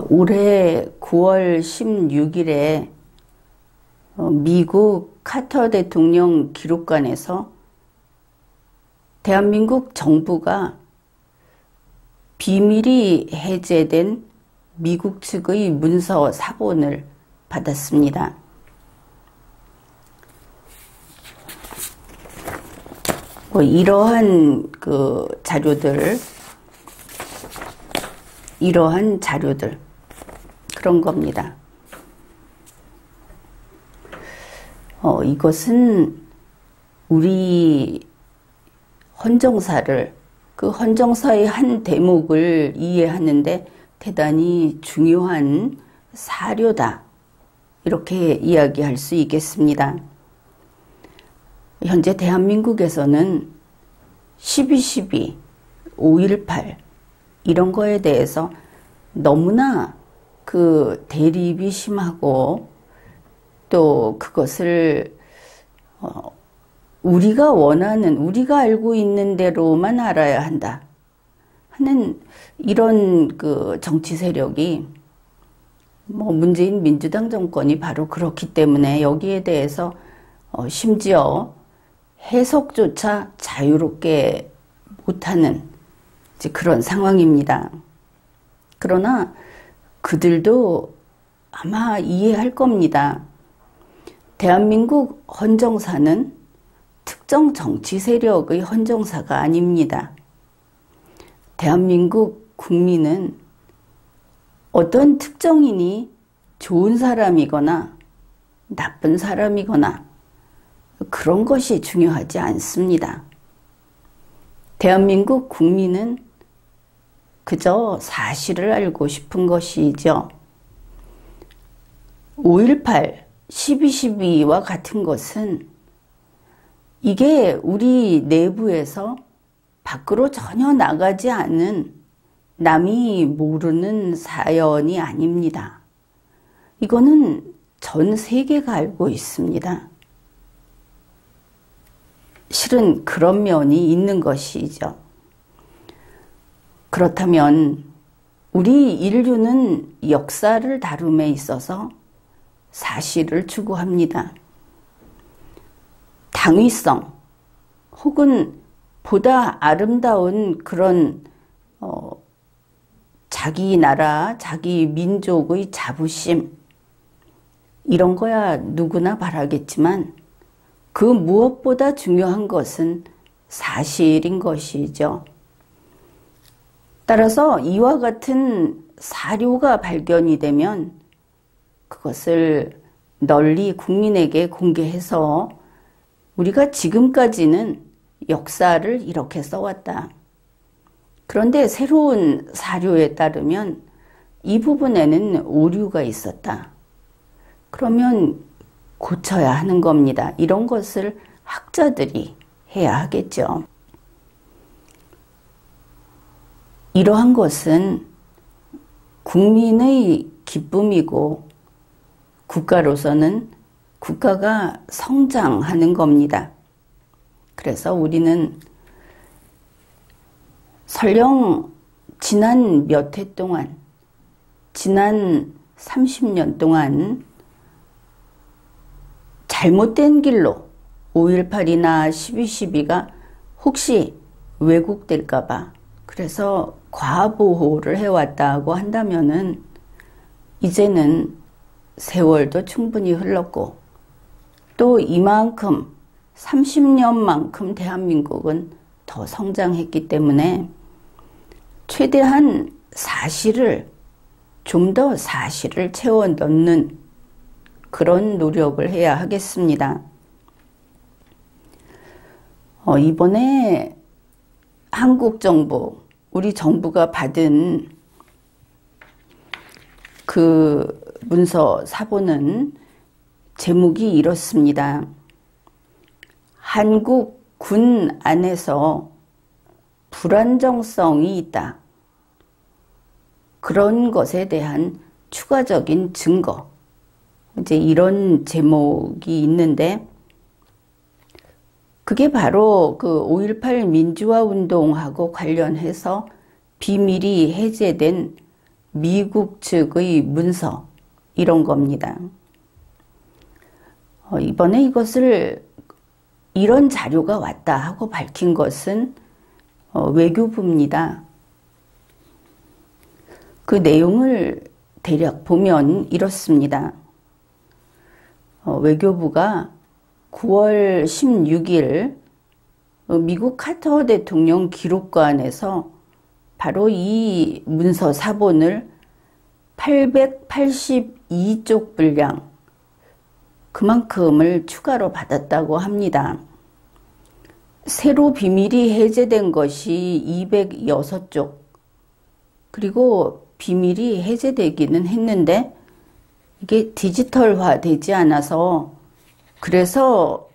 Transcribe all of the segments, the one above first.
올해 9월 16일에 미국 카터 대통령 기록관에서 대한민국 정부가 비밀이 해제된 미국 측의 문서 사본을 받았습니다. 이러한 자료들 그런 겁니다. 이것은 우리 헌정사를, 그 헌정사의 한 대목을 이해하는데 대단히 중요한 사료다, 이렇게 이야기할 수 있겠습니다. 현재 대한민국에서는 12.12, 5.18 이런 거에 대해서 너무나 그 대립이 심하고, 또 그것을 우리가 원하는, 우리가 알고 있는 대로만 알아야 한다 하는 이런 그 정치 세력이, 문재인 민주당 정권이 바로 그렇기 때문에 여기에 대해서 심지어 해석조차 자유롭게 못하는 그런 상황입니다. 그러나 그들도 아마 이해할 겁니다. 대한민국 헌정사는 특정 정치 세력의 헌정사가 아닙니다. 대한민국 국민은 어떤 특정인이 좋은 사람이거나 나쁜 사람이거나 그런 것이 중요하지 않습니다. 대한민국 국민은 그저 사실을 알고 싶은 것이죠. 5.18, 12.12와 같은 것은 이게 우리 내부에서 밖으로 전혀 나가지 않은, 남이 모르는 사연이 아닙니다. 이거는 전 세계가 알고 있습니다. 실은 그런 면이 있는 것이죠. 그렇다면 우리 인류는 역사를 다룸에 있어서 사실을 추구합니다. 당위성 혹은 보다 아름다운 그런 자기 나라, 자기 민족의 자부심, 이런 거야 누구나 바라겠지만 그 무엇보다 중요한 것은 사실인 것이죠. 따라서 이와 같은 사료가 발견이 되면 그것을 널리 국민에게 공개해서 우리가 지금까지는 역사를 이렇게 써왔다. 그런데 새로운 사료에 따르면 이 부분에는 오류가 있었다. 그러면 고쳐야 하는 겁니다. 이런 것을 학자들이 해야 하겠죠. 이러한 것은 국민의 기쁨이고 국가로서는 국가가 성장하는 겁니다. 그래서 우리는 설령 지난 몇 해 동안, 지난 30년 동안 잘못된 길로 5.18이나 12.12가 혹시 왜곡될까봐 그래서 과보호를 해왔다고 한다면은 이제는 세월도 충분히 흘렀고 또 이만큼 30년만큼 대한민국은 더 성장했기 때문에 최대한 사실을, 좀 더 사실을 채워 넣는 그런 노력을 해야 하겠습니다. 이번에 한국 정부, 우리 정부가 받은 그 문서 사본은 제목이 이렇습니다. 한국 군 안에서 불안정성이 있다. 그런 것에 대한 추가적인 증거. 이제 이런 제목이 있는데, 그게 바로 그 5.18 민주화 운동하고 관련해서 비밀이 해제된 미국 측의 문서 이런 겁니다. 이번에 이것을 이런 자료가 왔다 하고 밝힌 것은 외교부입니다. 그 내용을 대략 보면 이렇습니다. 외교부가 9월 16일 미국 카터 대통령 기록관에서 바로 이 문서 사본을 882쪽 분량, 그만큼을 추가로 받았다고 합니다. 새로 비밀이 해제된 것이 206쪽, 그리고 비밀이 해제되기는 했는데 이게 디지털화 되지 않아서 그래서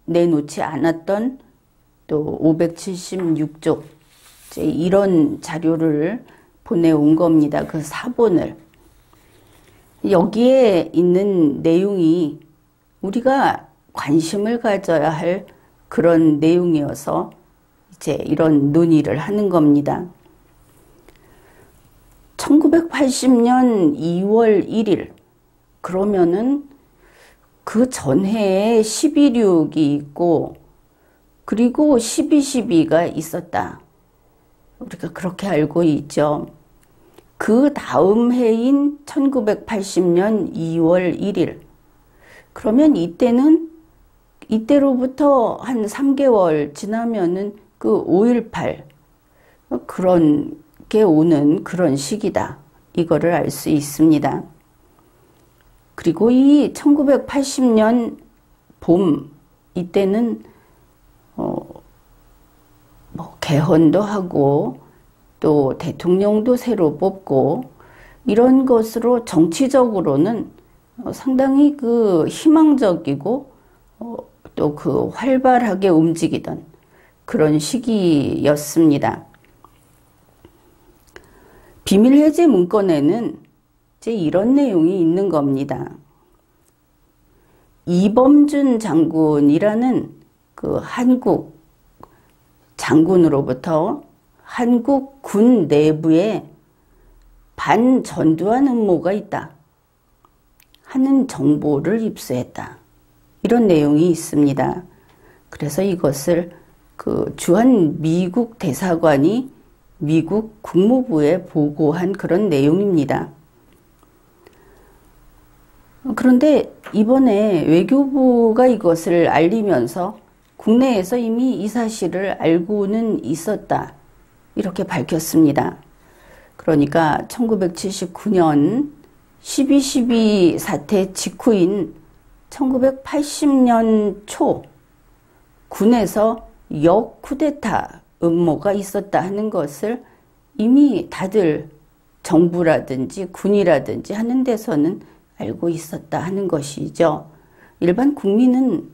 내놓지 않았던 또 576쪽 이런 자료를 보내온 겁니다. 그 사본을. 여기에 있는 내용이 우리가 관심을 가져야 할 그런 내용이어서 이제 이런 논의를 하는 겁니다. 1980년 2월 1일, 그러면은 그 전해에 12.6이 있고 그리고 12.12가 있었다. 우리가 그렇게 알고 있죠. 그 다음 해인 1980년 2월 1일. 그러면 이때로부터 한 3개월 지나면은 그 5.18 그런 게 오는 그런 시기다. 이거를 알 수 있습니다. 그리고 이 1980년 봄 이때는 개헌도 하고 또 대통령도 새로 뽑고 이런 것으로 정치적으로는 상당히 그 희망적이고 또 그 활발하게 움직이던 그런 시기였습니다. 비밀해제 문건에는 이제 이런 내용이 있는 겁니다. 이범준 장군이라는 그 한국 장군으로부터 한국 군 내부에 반전두환 음모가 있다 하는 정보를 입수했다. 이런 내용이 있습니다. 그래서 이것을 그 주한 미국 대사관이 미국 국무부에 보고한 그런 내용입니다. 그런데 이번에 외교부가 이것을 알리면서 국내에서 이미 이 사실을 알고는 있었다. 이렇게 밝혔습니다. 그러니까 1979년 12.12 사태 직후인 1980년 초 군에서 역쿠데타 음모가 있었다 하는 것을 이미 다들 정부라든지 군이라든지 하는 데서는 알고 있었다 하는 것이죠. 일반 국민은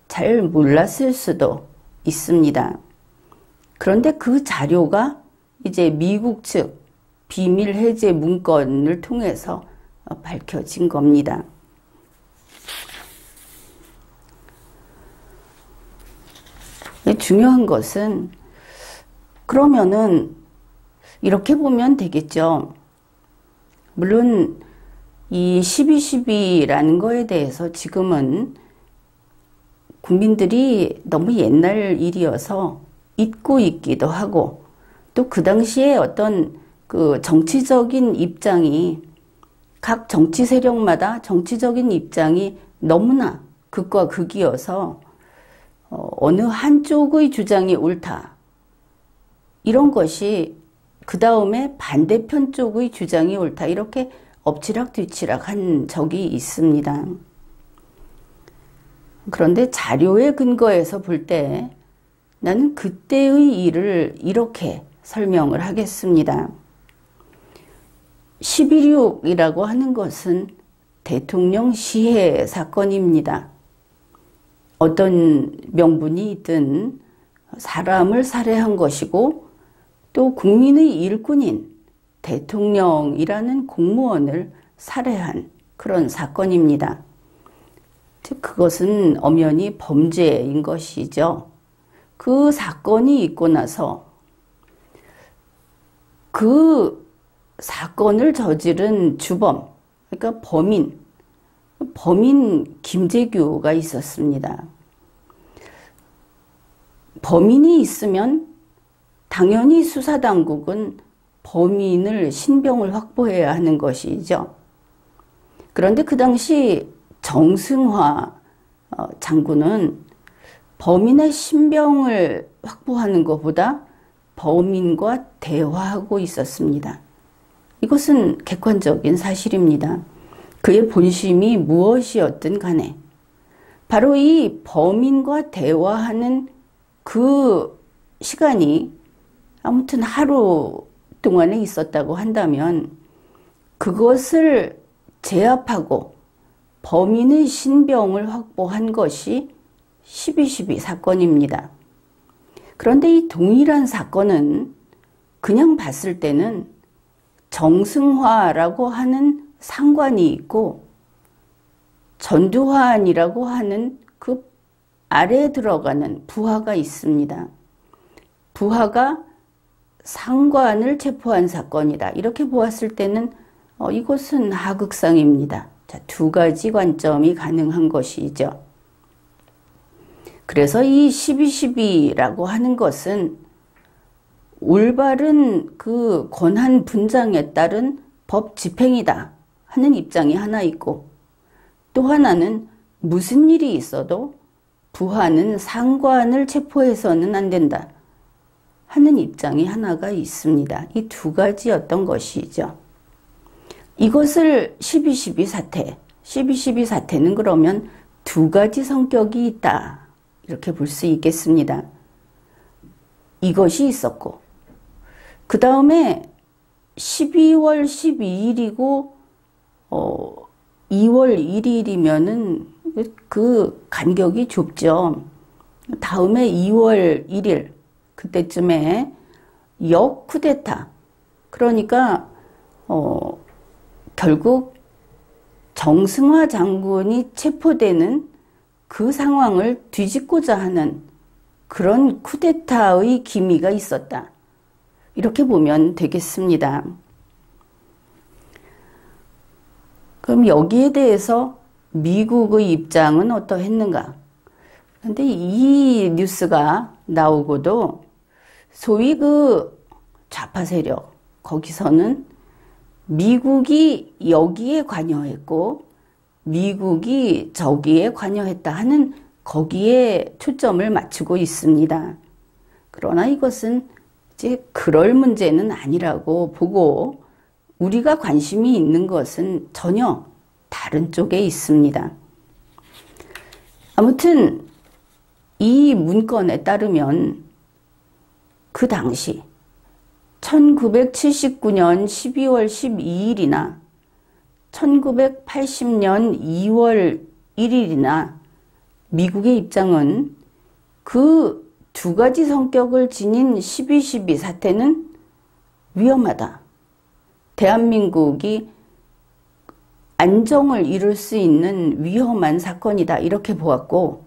잘 몰랐을 수도 있습니다. 그런데 그 자료가 이제 미국 측 비밀 해제 문건을 통해서 밝혀진 겁니다. 중요한 것은 그러면은 이렇게 보면 되겠죠. 물론 이 12.12라는 거에 대해서 지금은 국민들이 너무 옛날 일이어서 잊고 있기도 하고 또 그 당시에 어떤 그 정치적인 입장이 각 정치 세력마다 정치적인 입장이 너무나 극과 극이어서 어느 한쪽의 주장이 옳다. 이런 것이 그 다음에 반대편 쪽의 주장이 옳다. 이렇게 엎치락뒤치락 한 적이 있습니다. 그런데 자료의 근거에서 볼 때 나는 그때의 일을 이렇게 설명을 하겠습니다. 11.6이라고 하는 것은 대통령 시해 사건입니다. 어떤 명분이 있든 사람을 살해한 것이고 또 국민의 일꾼인 대통령이라는 공무원을 살해한 그런 사건입니다. 즉 그것은 엄연히 범죄인 것이죠. 그 사건이 있고 나서 그 사건을 저지른 주범, 그러니까 범인 김재규가 있었습니다. 범인이 있으면 당연히 수사당국은 범인을 신병을 확보해야 하는 것이죠. 그런데 그 당시 정승화 장군은 범인의 신병을 확보하는 것보다 범인과 대화하고 있었습니다. 이것은 객관적인 사실입니다. 그의 본심이 무엇이었든 간에 바로 이 범인과 대화하는 그 시간이 아무튼 하루 동안에 있었다고 한다면 그것을 제압하고 범인의 신병을 확보한 것이 12.12 사건입니다. 그런데 이 동일한 사건은 그냥 봤을 때는 정승화라고 하는 상관이 있고 전두환이라고 하는 그 아래에 들어가는 부하가 있습니다. 부하가 상관을 체포한 사건이다. 이렇게 보았을 때는 이것은 하극상입니다. 자, 두 가지 관점이 가능한 것이죠. 그래서 이 12.12라고 하는 것은 올바른 그 권한 분장에 따른 법 집행이다 하는 입장이 하나 있고, 또 하나는 무슨 일이 있어도 부하는 상관을 체포해서는 안 된다 하는 입장이 하나가 있습니다. 이 두 가지였던 것이죠. 이것을 12.12 사태, 12.12 사태는 그러면 두 가지 성격이 있다 이렇게 볼 수 있겠습니다. 이것이 있었고 그 다음에 12월 12일이고 2월 1일이면은 그 간격이 좁죠. 다음에 2월 1일 그때쯤에 역쿠데타, 그러니까 결국 정승화 장군이 체포되는 그 상황을 뒤집고자 하는 그런 쿠데타의 기미가 있었다. 이렇게 보면 되겠습니다. 그럼 여기에 대해서 미국의 입장은 어떠했는가? 근데 이 뉴스가 나오고도 소위 그 좌파 세력, 거기서는 미국이 여기에 관여했고 미국이 저기에 관여했다 하는 거기에 초점을 맞추고 있습니다. 그러나 이것은 이제 그럴 문제는 아니라고 보고 우리가 관심이 있는 것은 전혀 다른 쪽에 있습니다. 아무튼 이 문건에 따르면 그 당시 1979년 12월 12일이나 1980년 2월 1일이나 미국의 입장은 그 두 가지 성격을 지닌 12.12 사태는 위험하다. 대한민국이 안정을 이룰 수 있는 위험한 사건이다. 이렇게 보았고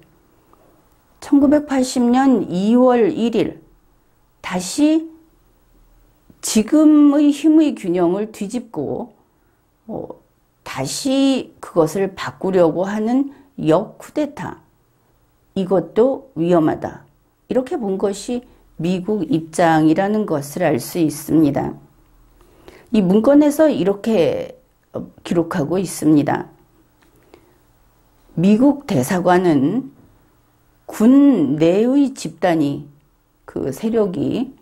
1980년 2월 1일 다시 지금의 힘의 균형을 뒤집고 다시 그것을 바꾸려고 하는 역쿠데타, 이것도 위험하다. 이렇게 본 것이 미국 입장이라는 것을 알 수 있습니다. 이 문건에서 이렇게 기록하고 있습니다. 미국 대사관은 군 내의 집단이, 그 세력이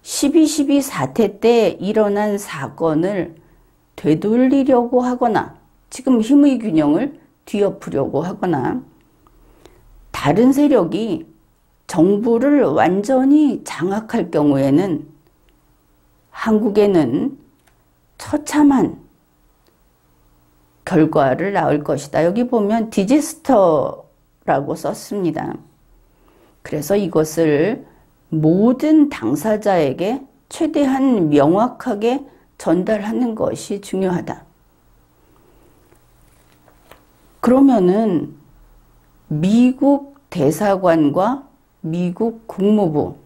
12.12 사태 때 일어난 사건을 되돌리려고 하거나 지금 힘의 균형을 뒤엎으려고 하거나 다른 세력이 정부를 완전히 장악할 경우에는 한국에는 처참한 결과를 낳을 것이다. 여기 보면 디제스터라고 썼습니다. 그래서 이것을 모든 당사자에게 최대한 명확하게 전달하는 것이 중요하다. 그러면은 미국 대사관과 미국 국무부,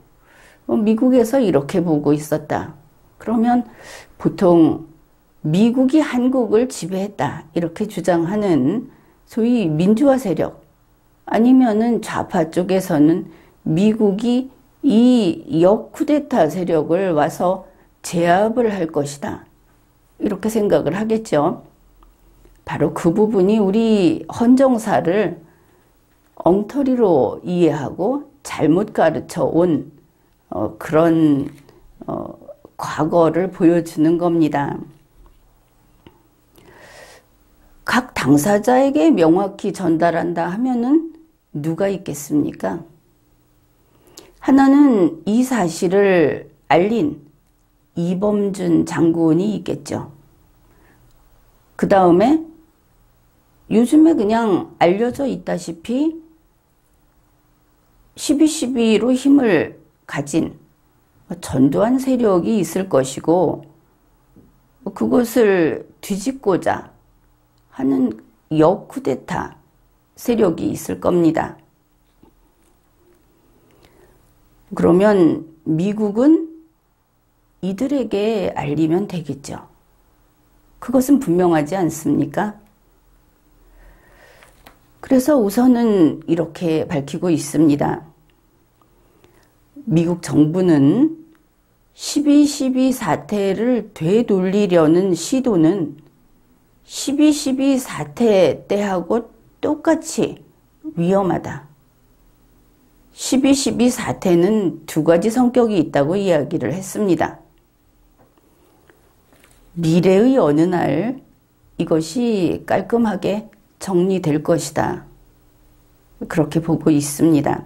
미국에서 이렇게 보고 있었다. 그러면 보통 미국이 한국을 지배했다 이렇게 주장하는 소위 민주화 세력, 아니면은 좌파 쪽에서는 미국이 이 역쿠데타 세력을 와서 제압을 할 것이다 이렇게 생각을 하겠죠. 바로 그 부분이 우리 헌정사를 엉터리로 이해하고 잘못 가르쳐 온 그런 과거를 보여주는 겁니다. 각 당사자에게 명확히 전달한다 하면은 누가 있겠습니까? 하나는 이 사실을 알린 이범준 장군이 있겠죠. 그 다음에 요즘에 그냥 알려져 있다시피 12.12로 힘을 가진 전두환 세력이 있을 것이고, 그것을 뒤집고자 하는 역쿠데타 세력이 있을 겁니다. 그러면 미국은 이들에게 알리면 되겠죠. 그것은 분명하지 않습니까? 그래서 우선은 이렇게 밝히고 있습니다. 미국 정부는 12.12 사태를 되돌리려는 시도는 12.12 사태 때하고 똑같이 위험하다. 12.12 사태는 두 가지 성격이 있다고 이야기를 했습니다. 미래의 어느 날 이것이 깔끔하게 정리될 것이다. 그렇게 보고 있습니다.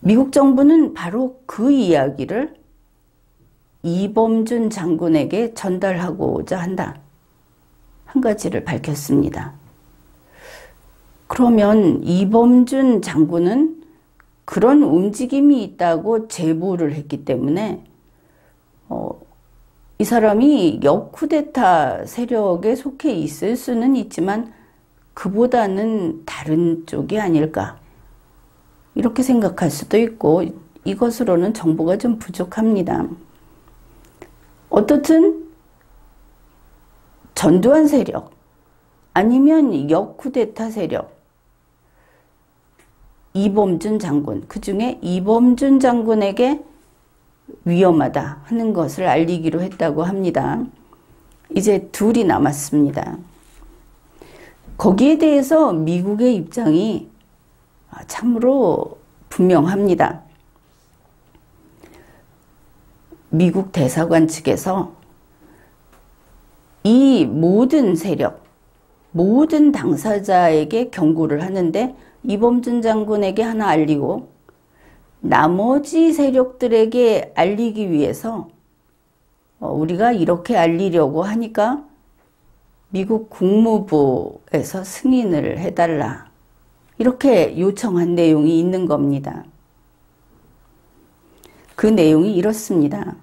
미국 정부는 바로 그 이야기를 이범준 장군에게 전달하고자 한다. 한 가지를 밝혔습니다. 그러면 이범준 장군은 그런 움직임이 있다고 제보를 했기 때문에 이 사람이 역쿠데타 세력에 속해 있을 수는 있지만 그보다는 다른 쪽이 아닐까 이렇게 생각할 수도 있고, 이것으로는 정보가 좀 부족합니다. 어떻든 전두환 세력 아니면 역쿠데타 세력, 이범준 장군, 그 중에 이범준 장군에게 위험하다 하는 것을 알리기로 했다고 합니다. 이제 둘이 남았습니다. 거기에 대해서 미국의 입장이 참으로 분명합니다. 미국 대사관 측에서 이 모든 세력, 모든 당사자에게 경고를 하는데 이범준 장군에게 하나 알리고 나머지 세력들에게 알리기 위해서 우리가 이렇게 알리려고 하니까 미국 국무부에서 승인을 해달라. 이렇게 요청한 내용이 있는 겁니다. 그 내용이 이렇습니다.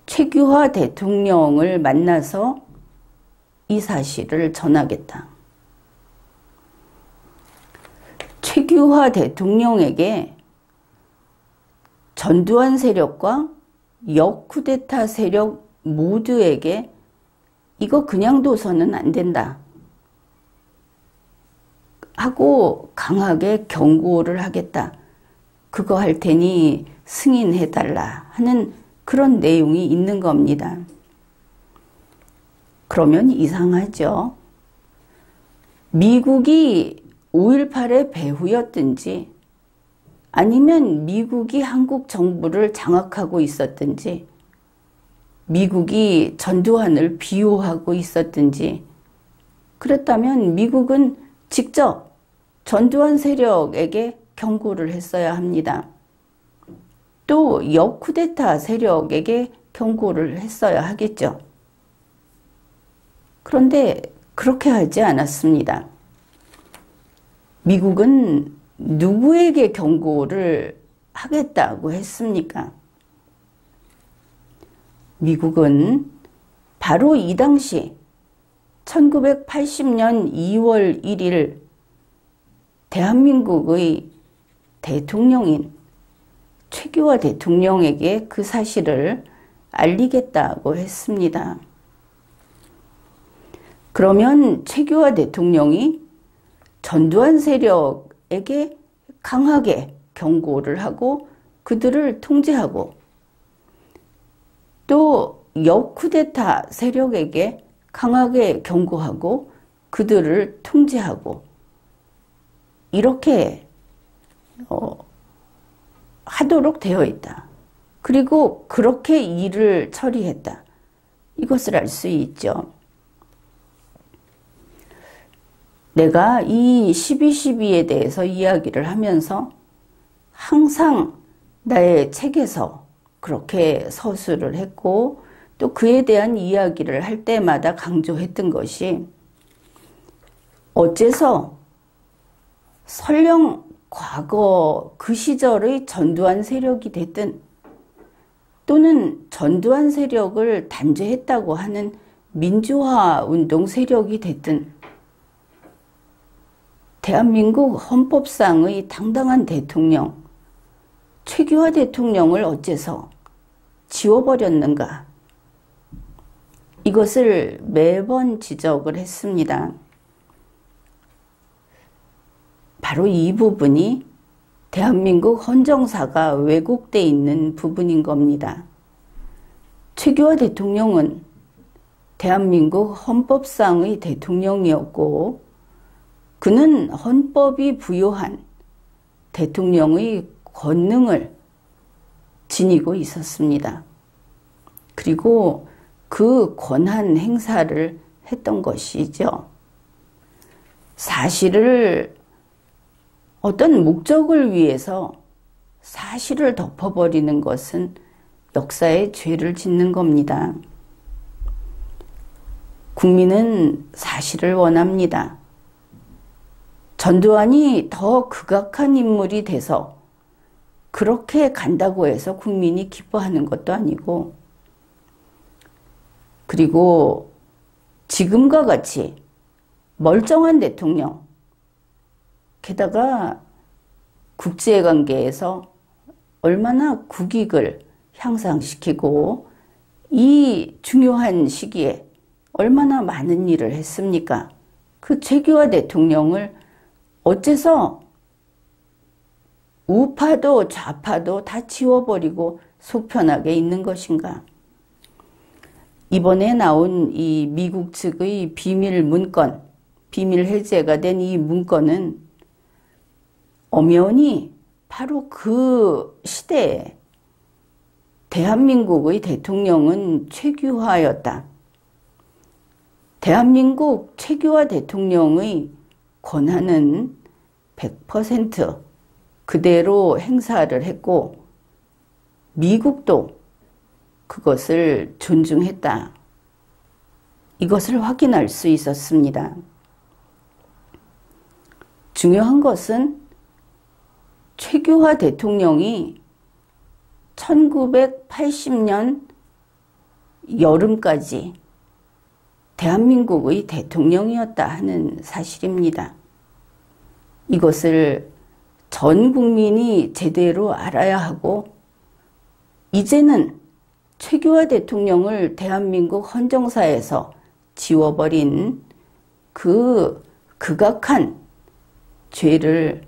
최규하 대통령을 만나서 이 사실을 전하겠다. 최규하 대통령에게 전두환 세력과 역쿠데타 세력 모두에게 이거 그냥 둬서는 안 된다 하고 강하게 경고를 하겠다. 그거 할 테니 승인해달라 하는 그런 내용이 있는 겁니다. 그러면 이상하죠. 미국이 5.18의 배후였든지 아니면 미국이 한국 정부를 장악하고 있었든지 미국이 전두환을 비호하고 있었든지 그랬다면 미국은 직접 전두환 세력에게 경고를 했어야 합니다. 또 역쿠데타 세력에게 경고를 했어야 하겠죠. 그런데 그렇게 하지 않았습니다. 미국은 누구에게 경고를 하겠다고 했습니까? 미국은 바로 이 당시 1980년 2월 1일 대한민국의 대통령인 최규하 대통령에게 그 사실을 알리겠다고 했습니다. 그러면 최규하 대통령이 전두환 세력에게 강하게 경고를 하고 그들을 통제하고 또 역쿠데타 세력에게 강하게 경고하고 그들을 통제하고 이렇게 하도록 되어 있다. 그리고 그렇게 일을 처리했다. 이것을 알 수 있죠. 내가 이 12.12에 대해서 이야기를 하면서 항상 나의 책에서 그렇게 서술을 했고 또 그에 대한 이야기를 할 때마다 강조했던 것이 어째서 설령 과거 그 시절의 전두환 세력이 됐든 또는 전두환 세력을 단죄했다고 하는 민주화 운동 세력이 됐든 대한민국 헌법상의 당당한 대통령 최규하 대통령을 어째서 지워버렸는가? 이것을 매번 지적을 했습니다. 바로 이 부분이 대한민국 헌정사가 왜곡되어 있는 부분인 겁니다. 최규하 대통령은 대한민국 헌법상의 대통령이었고 그는 헌법이 부여한 대통령의 권능을 지니고 있었습니다. 그리고 그 권한 행사를 했던 것이죠. 사실을 어떤 목적을 위해서 사실을 덮어버리는 것은 역사에 죄를 짓는 겁니다. 국민은 사실을 원합니다. 전두환이 더 극악한 인물이 돼서 그렇게 간다고 해서 국민이 기뻐하는 것도 아니고 그리고 지금과 같이 멀쩡한 대통령 게다가 국제관계에서 얼마나 국익을 향상시키고 이 중요한 시기에 얼마나 많은 일을 했습니까? 그 최규하 대통령을 어째서 우파도 좌파도 다 지워버리고 속편하게 있는 것인가? 이번에 나온 이 미국 측의 비밀 문건, 비밀 해제가 된 이 문건은 엄연히 바로 그 시대에 대한민국의 대통령은 최규하였다. 대한민국 최규하 대통령의 권한은 100% 그대로 행사를 했고 미국도 그것을 존중했다. 이것을 확인할 수 있었습니다. 중요한 것은 최규하 대통령이 1980년 여름까지 대한민국의 대통령이었다 하는 사실입니다. 이것을 전 국민이 제대로 알아야 하고 이제는 최규하 대통령을 대한민국 헌정사에서 지워버린 그 극악한 죄를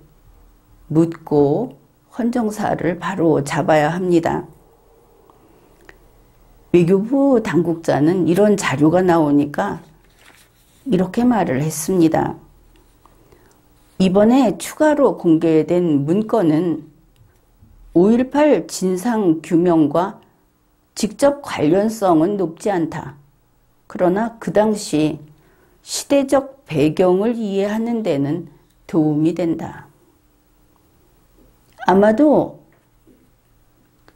묻고 헌정사를 바로 잡아야 합니다. 외교부 당국자는 이런 자료가 나오니까 이렇게 말을 했습니다. 이번에 추가로 공개된 문건은 5.18 진상규명과 직접 관련성은 높지 않다. 그러나 그 당시 시대적 배경을 이해하는 데는 도움이 된다. 아마도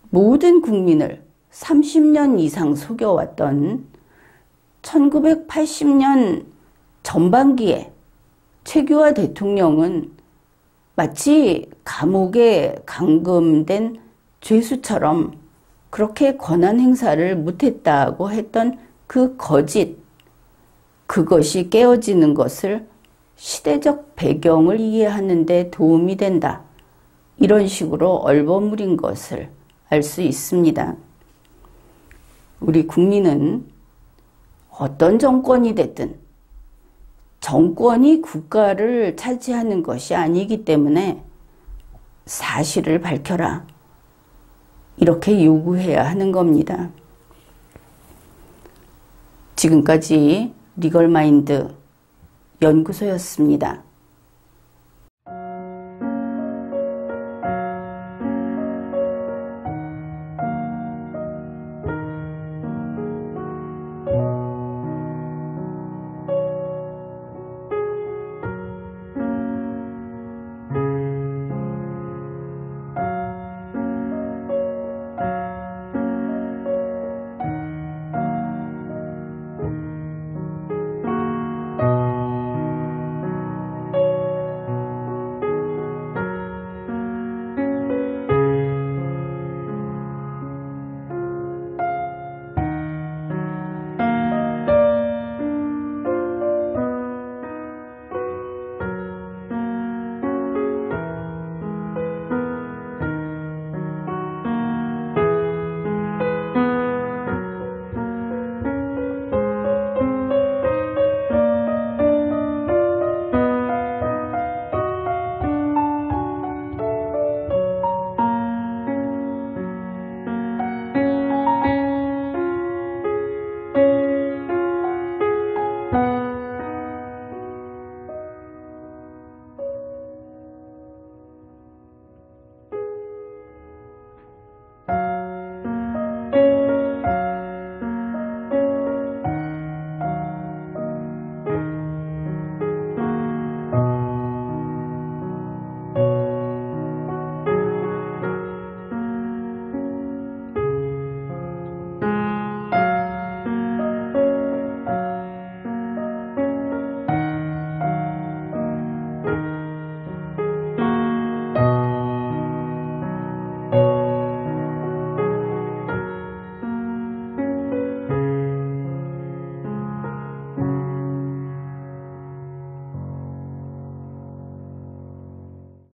모든 국민을 30년 이상 속여왔던 1980년 전반기에 최규하 대통령은 마치 감옥에 감금된 죄수처럼 그렇게 권한 행사를 못했다고 했던 그 거짓, 그것이 깨어지는 것을 시대적 배경을 이해하는 데 도움이 된다. 이런 식으로 얼버무린 것을 알 수 있습니다. 우리 국민은 어떤 정권이 됐든 정권이 국가를 차지하는 것이 아니기 때문에 사실을 밝혀라. 이렇게 요구해야 하는 겁니다. 지금까지 리걸마인드 연구소였습니다.